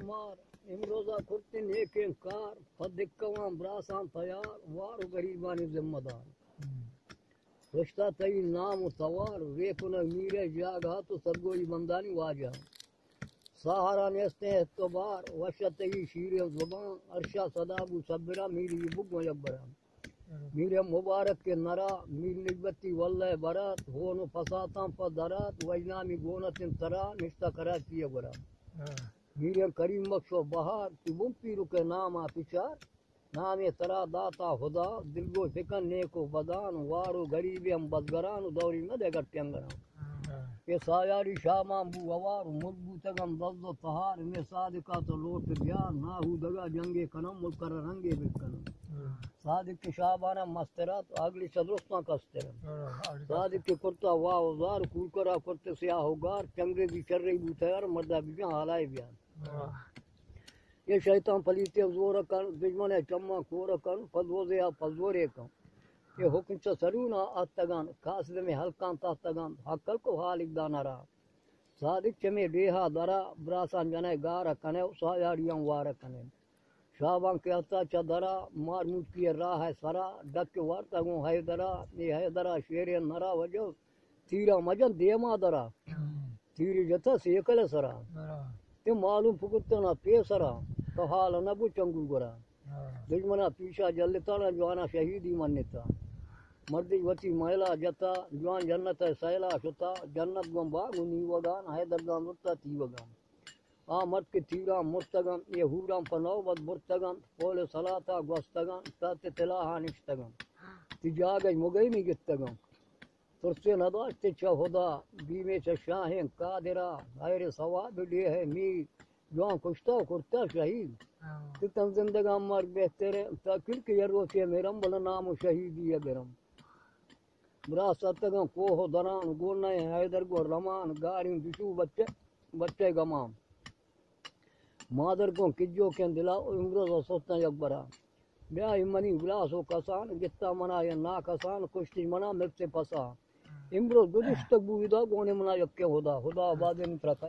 مار امروزہ کرتے نیک انکار فدکوام براسان تیار وارو غریبانی ذمہ دار رشتہ تئی نام و توار ویکن میرے جاگا تو سرگوئی بندانی واجہ سہارا نیستے اعتبار وشتئی شیر زبان ارشا صدابو صبرا میری بگ مجبرا میرے مبارک کے نرا میر نسبتی واللہ برات ہونو فساتاں پر درات وجنامی گونت ترا نشتہ کراچی برا میرے کریم بخش و بہار تو بم پیرو کے نام پچار نام ترا داتا خدا دل گو سکن نیک و بدان وارو غریبی ہم بدگران دوری میں دے گٹی انگران یہ سایاری شامام بو وار مدبو تگم دزد و تہار میں صادقہ تو لوٹ بیان نہ ہو دگا جنگے کنم ملک کر رنگے بکنم صادق کے شابانہ مسترات اگلی صدرستان کسترم صادق کے کرتا واوزار کورکرا کرتے سیاہ ہوگار چنگرے بھی چر رہی بوتیار مردہ بھی بیان حالائے بیان یہ شیطان پلیتے زور کن دشمن چمہ کور کن فضوزے فضورے کن یہ حکم سے سرونا آتگان قاصد میں حلقان تاستگان حقل کو حالک دانا رہا صادق چمے دیہا درا براسان جنے گارا کنے سایاریاں وارا کنے شابان کے عطا چا درا مار موٹ کی راہ ہے سرا ڈک وارتا گوں ہے درا یہ ہے درا شیر نرا وجو تیرا مجن دیما درا تیری جتا سیکل سرا تے معلوم پکتنا پی سرا تو حال نبو چنگو گرا دشمنا پیشا جلتا نا جوانا شہیدی منتا مردی وتی مہلا جتا جوان جنت سیلا شتا جنت گم باغ نی وگان حیدرگان رتا تی وگان مرد کے تیرام مرتگان یہ ہورام پنوبت برتگان پول صلاتا گوستگان تات تلاہا نشتگان تجاگج مگئی میں گتگان ترسے نداشت چا خدا بیمے سے شاہیں قادرہ غیر ثواب لیے ہے می جوان کشتا کرتا شہید تتن زندگان مر بہتر تاکل کے یروچے میرم بل نام و شہیدی اگرم براستگان کوہ دران گونے حیدر گو رمان گاریں دشو بچے گمام مادر کو کجو کے دلا امروز سوتا یکبرا بیا منی گلاسو کسان گتا منا یا نا کسان کشتی منا مرتے پسا امروز گزشتہ بودا گونے منا یکے خدا خدا آباد مترکا